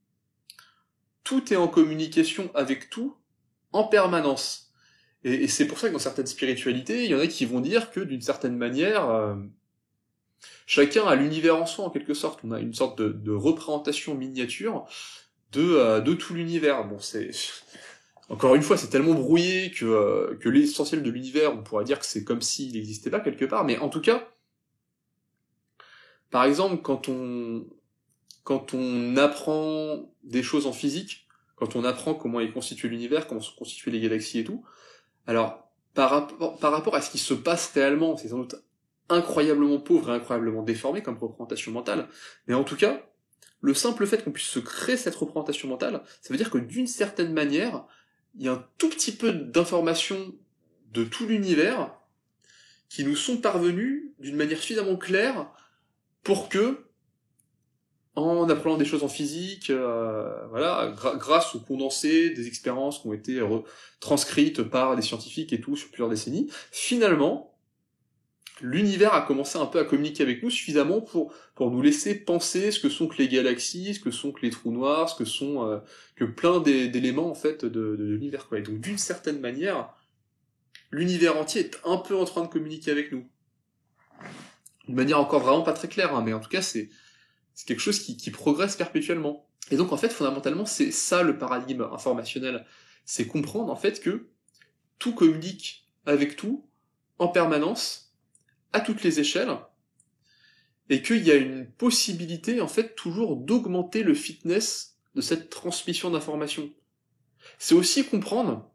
tout est en communication avec tout en permanence. Et c'est pour ça que dans certaines spiritualités, il y en a qui vont dire que d'une certaine manière, chacun a l'univers en soi en quelque sorte. On a une sorte de représentation miniature de tout l'univers. Bon, c'est encore une fois, c'est tellement brouillé que l'essentiel de l'univers, on pourrait dire que c'est comme s'il n'existait pas quelque part. Mais en tout cas, par exemple, quand on apprend des choses en physique, quand on apprend comment est constitué l'univers, comment sont constituées les galaxies et tout, alors par rapport à ce qui se passe réellement, c'est sans doute incroyablement pauvre et incroyablement déformé comme représentation mentale, mais en tout cas, le simple fait qu'on puisse se créer cette représentation mentale, ça veut dire que d'une certaine manière, il y a un tout petit peu d'informations de tout l'univers qui nous sont parvenues d'une manière suffisamment claire pour que, en apprenant des choses en physique, voilà, grâce au condensé des expériences qui ont été transcrites par des scientifiques et tout sur plusieurs décennies, finalement, l'univers a commencé un peu à communiquer avec nous suffisamment pour nous laisser penser ce que sont que les galaxies, ce que sont que les trous noirs, ce que sont que plein d'éléments en fait de l'univers, quoi. Et donc d'une certaine manière, l'univers entier est un peu en train de communiquer avec nous. D'une manière encore vraiment pas très claire, hein, mais en tout cas c'est quelque chose qui progresse perpétuellement. Et donc en fait fondamentalement c'est ça le paradigme informationnel, c'est comprendre en fait que tout communique avec tout en permanence, à toutes les échelles, et qu'il y a une possibilité, en fait, toujours d'augmenter le fitness de cette transmission d'informations. C'est aussi comprendre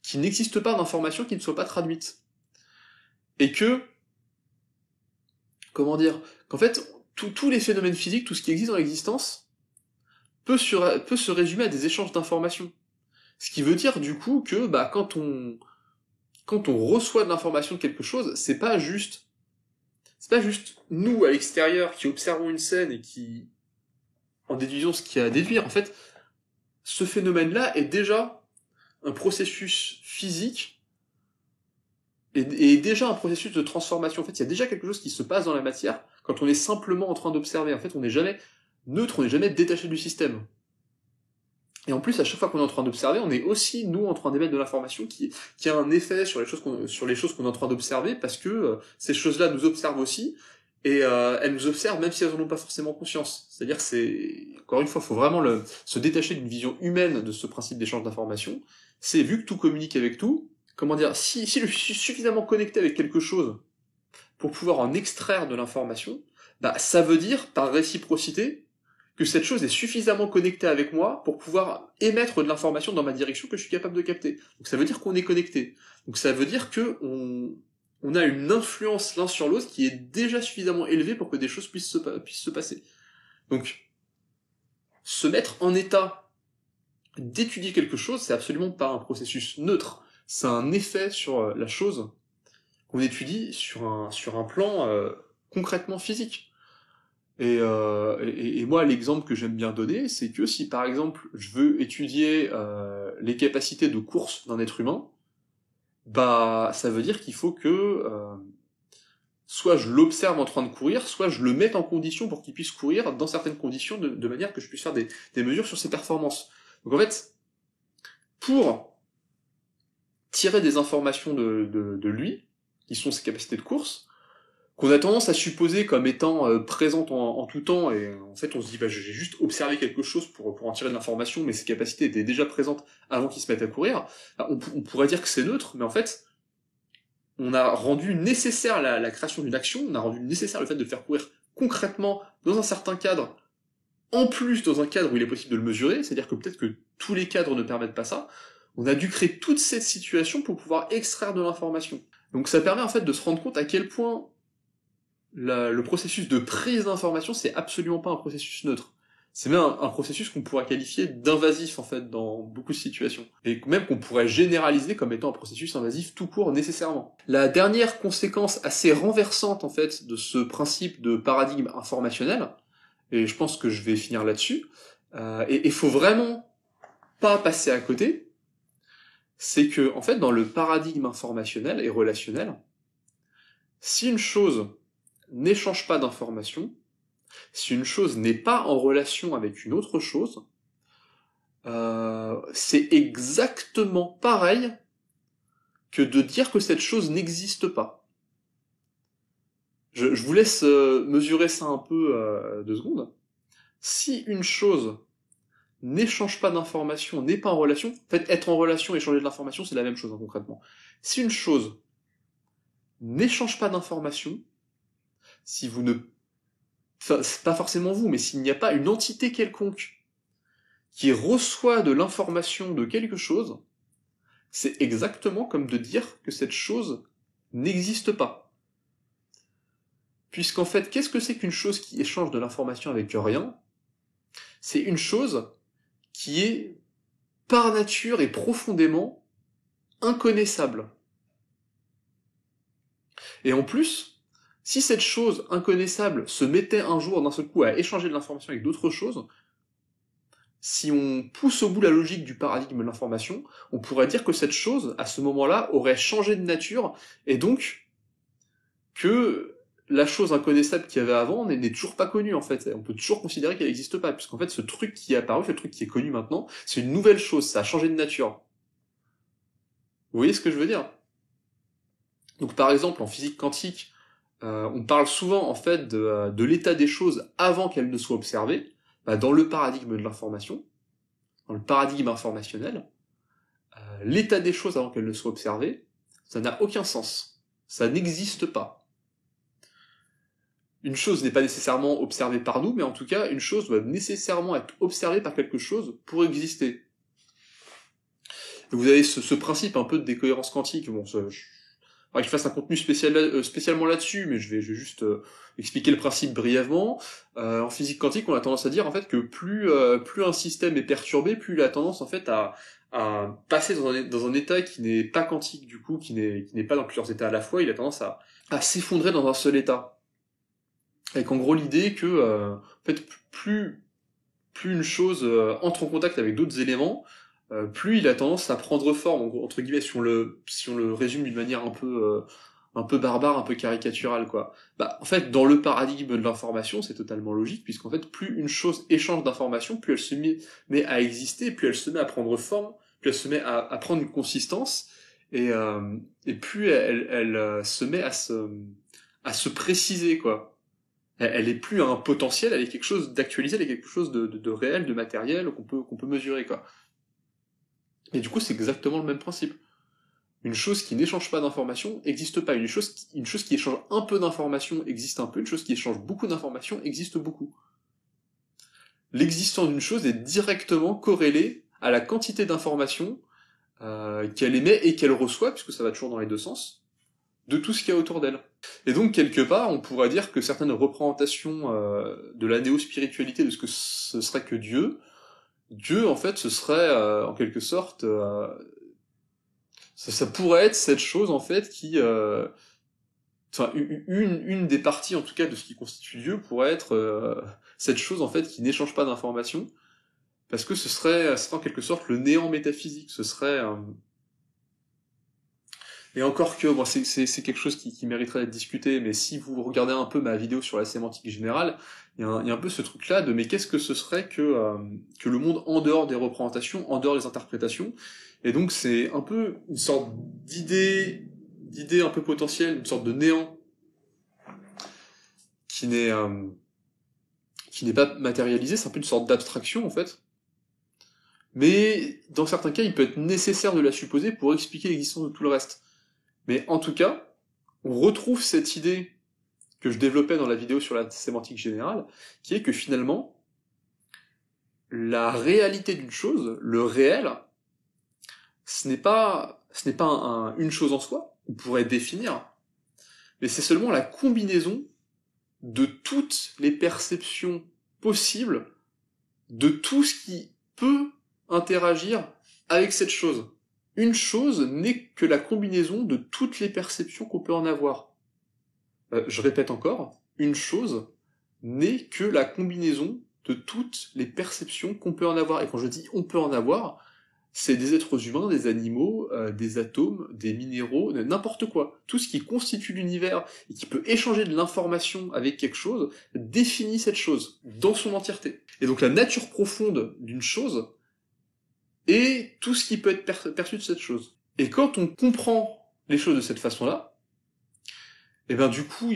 qu'il n'existe pas d'informations qui ne soient pas traduites. Et que, comment dire, qu'en fait, tous les phénomènes physiques, tout ce qui existe dans l'existence, peut se résumer à des échanges d'informations. Ce qui veut dire, du coup, que, quand on reçoit de l'information de quelque chose, c'est pas juste nous, à l'extérieur, qui observons une scène et qui en déduisons ce qu'il y a à déduire. En fait, ce phénomène-là est déjà un processus physique et déjà un processus de transformation. En fait, il y a déjà quelque chose qui se passe dans la matière quand on est simplement en train d'observer. En fait, on n'est jamais neutre, on n'est jamais détaché du système. Et en plus, à chaque fois qu'on est en train d'observer, on est aussi, nous, en train d'émettre de l'information qui a un effet sur les choses qu'on est en train d'observer, parce que ces choses-là nous observent aussi, et elles nous observent même si elles n'en ont pas forcément conscience. C'est-à-dire que encore une fois, il faut vraiment se détacher d'une vision humaine de ce principe d'échange d'informations. C'est, vu que tout communique avec tout, comment dire, si je suis suffisamment connecté avec quelque chose pour pouvoir en extraire de l'information, Bah, ça veut dire, par réciprocité, que cette chose est suffisamment connectée avec moi pour pouvoir émettre de l'information dans ma direction que je suis capable de capter. Donc ça veut dire qu'on est connecté. Donc ça veut dire que on a une influence l'un sur l'autre qui est déjà suffisamment élevée pour que des choses puissent se passer. Donc, se mettre en état d'étudier quelque chose, c'est absolument pas un processus neutre. C'est un effet sur la chose qu'on étudie sur un plan concrètement physique. Et moi, l'exemple que j'aime bien donner, c'est que si par exemple je veux étudier les capacités de course d'un être humain, bah ça veut dire qu'il faut que soit je l'observe en train de courir, soit je le mette en condition pour qu'il puisse courir dans certaines conditions de manière que je puisse faire des mesures sur ses performances. Donc en fait, pour tirer des informations de lui, qui sont ses capacités de course, qu'on a tendance à supposer comme étant présentes en tout temps, et en fait on se dit bah j'ai juste observé quelque chose pour en tirer de l'information, mais ses capacités étaient déjà présentes avant qu'il se mette à courir, on pourrait dire que c'est neutre, mais en fait on a rendu nécessaire la création d'une action, on a rendu nécessaire le fait de le faire courir concrètement dans un certain cadre, en plus dans un cadre où il est possible de le mesurer, c'est-à-dire que peut-être que tous les cadres ne permettent pas ça, on a dû créer toute cette situation pour pouvoir extraire de l'information. Donc ça permet en fait de se rendre compte à quel point le processus de prise d'information, c'est absolument pas un processus neutre. C'est même un processus qu'on pourrait qualifier d'invasif, en fait, dans beaucoup de situations. Et même qu'on pourrait généraliser comme étant un processus invasif tout court, nécessairement. La dernière conséquence assez renversante, en fait, de ce principe de paradigme informationnel, et je pense que je vais finir là-dessus, et il faut vraiment pas passer à côté, c'est que, en fait, dans le paradigme informationnel et relationnel, si une chose n'échange pas d'informations, si une chose n'est pas en relation avec une autre chose, c'est exactement pareil que de dire que cette chose n'existe pas. Je vous laisse mesurer ça un peu 2 secondes. Si une chose n'échange pas d'informations, n'est pas en relation, en fait, être en relation et échanger de l'information, c'est la même chose, hein, concrètement. Si une chose n'échange pas d'informations, si vous ne... Enfin, c'est pas forcément vous, mais s'il n'y a pas une entité quelconque qui reçoit de l'information de quelque chose, c'est exactement comme de dire que cette chose n'existe pas. Puisqu'en fait, qu'est-ce que c'est qu'une chose qui échange de l'information avec rien? C'est une chose qui est par nature et profondément inconnaissable. Et en plus, si cette chose inconnaissable se mettait un jour d'un seul coup à échanger de l'information avec d'autres choses, si on pousse au bout la logique du paradigme de l'information, on pourrait dire que cette chose, à ce moment-là, aurait changé de nature, et donc que la chose inconnaissable qu'il y avait avant n'est toujours pas connue, en fait. On peut toujours considérer qu'elle n'existe pas, puisqu'en fait, ce truc qui est apparu, ce truc qui est connu maintenant, c'est une nouvelle chose, ça a changé de nature. Vous voyez ce que je veux dire? Donc par exemple, en physique quantique, on parle souvent, en fait, de l'état des choses avant qu'elles ne soient observées, dans le paradigme de l'information, dans le paradigme informationnel, l'état des choses avant qu'elles ne soient observées, ça n'a aucun sens. Ça n'existe pas. Une chose n'est pas nécessairement observée par nous, mais en tout cas, une chose doit nécessairement être observée par quelque chose pour exister. Vous avez ce principe un peu de décohérence quantique. Bon, faudrait que je fasse un contenu spécialement là-dessus, mais je vais juste expliquer le principe brièvement. En physique quantique, on a tendance à dire en fait que plus un système est perturbé, plus il a tendance en fait à passer dans un état qui n'est pas quantique, du coup, qui n'est pas dans plusieurs états à la fois. Il a tendance à s'effondrer dans un seul état. Avec en gros l'idée que en fait plus une chose entre en contact avec d'autres éléments, plus il a tendance à prendre forme, entre guillemets, si on le résume d'une manière un peu barbare, un peu caricaturale, quoi. En fait, dans le paradigme de l'information, c'est totalement logique, puisqu'en fait, plus une chose échange d'informations, plus elle se met à exister, plus elle se met à prendre forme, plus elle se met à prendre une consistance, et plus elle se met à se préciser, quoi. Elle est plus un potentiel, elle est quelque chose d'actualisé, elle est quelque chose de réel, de matériel, qu'on peut mesurer, quoi. Et du coup, c'est exactement le même principe. Une chose qui n'échange pas d'informations n'existe pas. Une chose qui échange un peu d'informations existe un peu. Une chose qui échange beaucoup d'informations existe beaucoup. L'existence d'une chose est directement corrélée à la quantité d'informations qu'elle émet et qu'elle reçoit, puisque ça va toujours dans les deux sens, de tout ce qu'il y a autour d'elle. Et donc, quelque part, on pourrait dire que certaines représentations de la néo-spiritualité, de ce que ce serait que Dieu, en fait, ce serait, en quelque sorte, ça pourrait être cette chose, en fait, qui... enfin, une des parties, en tout cas, de ce qui constitue Dieu, pourrait être cette chose, en fait, qui n'échange pas d'informations, parce que ce serait en quelque sorte le néant métaphysique, ce serait... Et encore que, bon, c'est quelque chose qui mériterait d'être discuté, mais si vous regardez un peu ma vidéo sur la sémantique générale, il y a un peu ce truc-là de mais qu'est-ce que ce serait que le monde en dehors des représentations, en dehors des interprétations, et donc c'est un peu une sorte d'idée un peu potentielle, une sorte de néant qui n'est pas matérialisé, c'est un peu une sorte d'abstraction en fait. Mais dans certains cas, il peut être nécessaire de la supposer pour expliquer l'existence de tout le reste. Mais en tout cas, on retrouve cette idée que je développais dans la vidéo sur la sémantique générale, qui est que finalement, la réalité d'une chose, le réel, ce n'est pas une chose en soi, on pourrait définir, mais c'est seulement la combinaison de toutes les perceptions possibles, de tout ce qui peut interagir avec cette chose. Une chose n'est que la combinaison de toutes les perceptions qu'on peut en avoir. Je répète encore, une chose n'est que la combinaison de toutes les perceptions qu'on peut en avoir. Et quand je dis on peut en avoir, c'est des êtres humains, des animaux, des atomes, des minéraux, n'importe quoi. Tout ce qui constitue l'univers et qui peut échanger de l'information avec quelque chose définit cette chose dans son entièreté. Et donc la nature profonde d'une chose est tout ce qui peut être perçu de cette chose. Et quand on comprend les choses de cette façon-là, et ben du coup,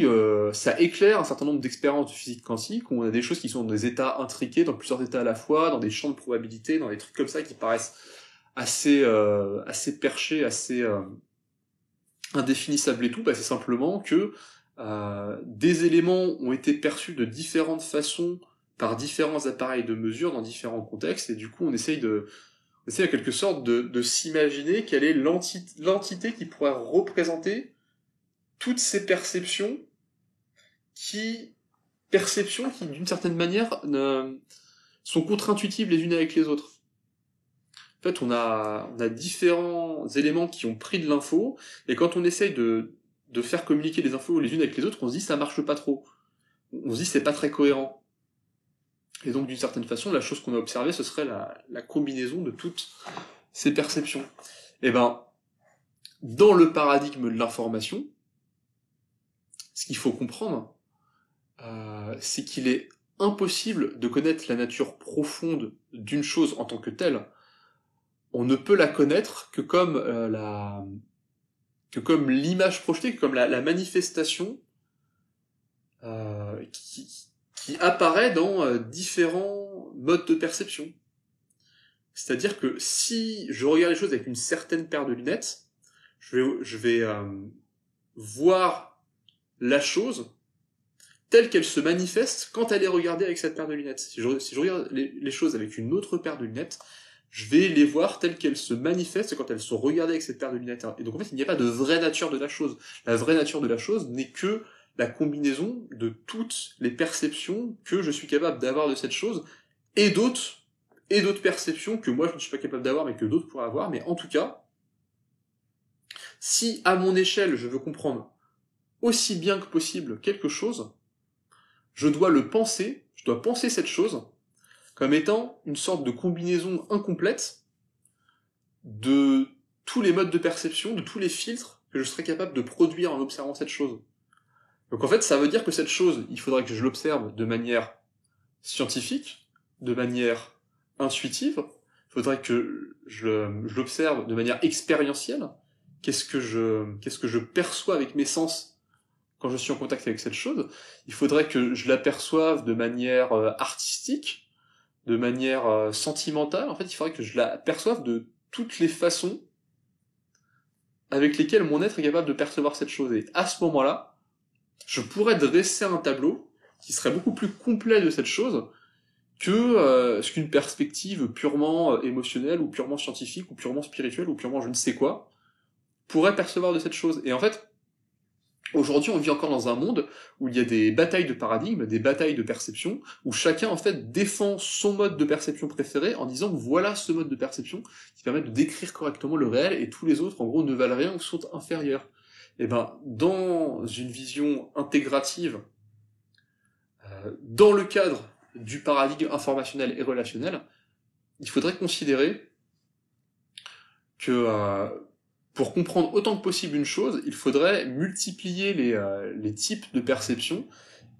ça éclaire un certain nombre d'expériences de physique quantique, où on a des choses qui sont dans des états intriqués, dans plusieurs états à la fois, dans des champs de probabilité, dans des trucs comme ça qui paraissent assez perchés, assez indéfinissables et tout. Bah, c'est simplement que des éléments ont été perçus de différentes façons par différents appareils de mesure dans différents contextes, et du coup on essaye en quelque sorte de s'imaginer quelle est l'entité qui pourrait représenter toutes ces perceptions qui d'une certaine manière sont contre-intuitives les unes avec les autres. En fait, on a différents éléments qui ont pris de l'info, et quand on essaye de faire communiquer les infos les unes avec les autres, on se dit ça marche pas trop. On se dit c'est pas très cohérent. Et donc d'une certaine façon, la chose qu'on a observée, ce serait la combinaison de toutes ces perceptions. Et ben, dans le paradigme de l'information, ce qu'il faut comprendre, c'est qu'il est impossible de connaître la nature profonde d'une chose en tant que telle. On ne peut la connaître que comme l'image projetée, que comme la manifestation qui apparaît dans différents modes de perception. C'est-à-dire que si je regarde les choses avec une certaine paire de lunettes, je vais voir la chose telle qu'elle se manifeste quand elle est regardée avec cette paire de lunettes. Si je regarde les choses avec une autre paire de lunettes, je vais les voir telles qu'elles se manifestent quand elles sont regardées avec cette paire de lunettes. Et donc en fait, il n'y a pas de vraie nature de la chose. La vraie nature de la chose n'est que la combinaison de toutes les perceptions que je suis capable d'avoir de cette chose, et d'autres perceptions que moi je ne suis pas capable d'avoir, mais que d'autres pourraient avoir. Mais en tout cas, si à mon échelle je veux comprendre aussi bien que possible quelque chose, je dois penser cette chose comme étant une sorte de combinaison incomplète de tous les modes de perception, de tous les filtres que je serais capable de produire en observant cette chose. Donc en fait, ça veut dire que cette chose, il faudrait que je l'observe de manière scientifique, de manière intuitive, il faudrait que je l'observe de manière expérientielle. Qu'est-ce que je perçois avec mes sens quand je suis en contact avec cette chose? Il faudrait que je l'aperçoive de manière artistique, de manière sentimentale. En fait, il faudrait que je l'aperçoive de toutes les façons avec lesquels mon être est capable de percevoir cette chose. Et à ce moment-là, je pourrais dresser un tableau qui serait beaucoup plus complet de cette chose que ce qu'une perspective purement émotionnelle, ou purement scientifique, ou purement spirituelle, ou purement je ne sais quoi, pourrait percevoir de cette chose. Et en fait, aujourd'hui, on vit encore dans un monde où il y a des batailles de paradigmes, des batailles de perception, où chacun, en fait, défend son mode de perception préféré en disant que voilà ce mode de perception qui permet de décrire correctement le réel, et tous les autres, en gros, ne valent rien ou sont inférieurs. Et ben, dans une vision intégrative, dans le cadre du paradigme informationnel et relationnel, il faudrait considérer que pour comprendre autant que possible une chose, il faudrait multiplier les types de perceptions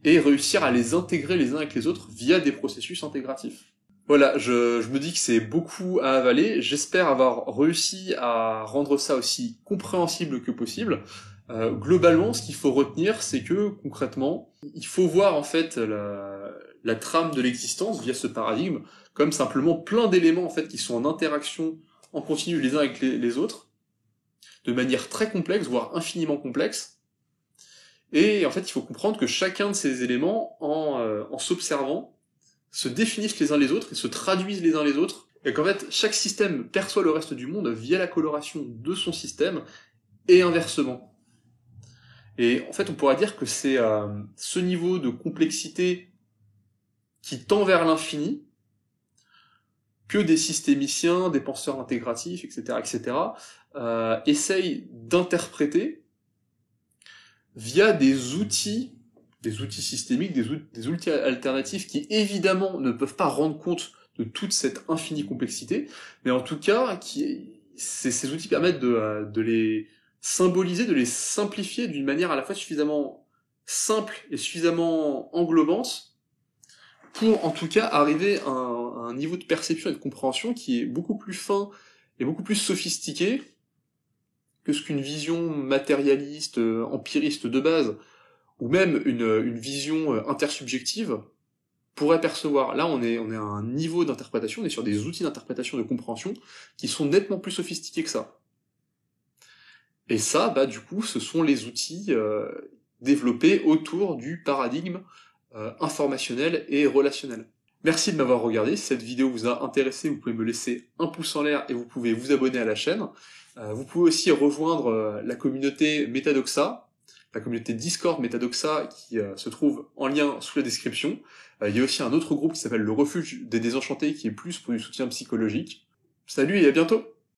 et réussir à les intégrer les uns avec les autres via des processus intégratifs. Voilà, je me dis que c'est beaucoup à avaler, j'espère avoir réussi à rendre ça aussi compréhensible que possible. Globalement, ce qu'il faut retenir, c'est que, concrètement, il faut voir en fait la trame de l'existence via ce paradigme comme simplement plein d'éléments en fait qui sont en interaction en continu les uns avec les autres, de manière très complexe, voire infiniment complexe. Et en fait, il faut comprendre que chacun de ces éléments, en s'observant, se définissent les uns les autres et se traduisent les uns les autres, et qu'en fait, chaque système perçoit le reste du monde via la coloration de son système, et inversement. Et en fait, on pourrait dire que c'est ce niveau de complexité qui tend vers l'infini que des systémiciens, des penseurs intégratifs, etc., essayent d'interpréter via des outils systémiques, des outils alternatifs qui évidemment ne peuvent pas rendre compte de toute cette infinie complexité, mais en tout cas, ces outils permettent de les symboliser, de les simplifier d'une manière à la fois suffisamment simple et suffisamment englobante pour en tout cas arriver à un niveau de perception et de compréhension qui est beaucoup plus fin et beaucoup plus sophistiqué que ce qu'une vision matérialiste, empiriste de base, ou même une vision intersubjective pourrait percevoir. Là, on est à un niveau d'interprétation, on est sur des outils d'interprétation, de compréhension, qui sont nettement plus sophistiqués que ça. Et ça, du coup, ce sont les outils développés autour du paradigme informationnel et relationnel. Merci de m'avoir regardé. Si cette vidéo vous a intéressé, vous pouvez me laisser un pouce en l'air et vous pouvez vous abonner à la chaîne. Vous pouvez aussi rejoindre la communauté Metadoxa, la communauté Discord Metadoxa qui se trouve en lien sous la description. Il y a aussi un autre groupe qui s'appelle le Refuge des Désenchantés qui est plus pour du soutien psychologique. Salut et à bientôt!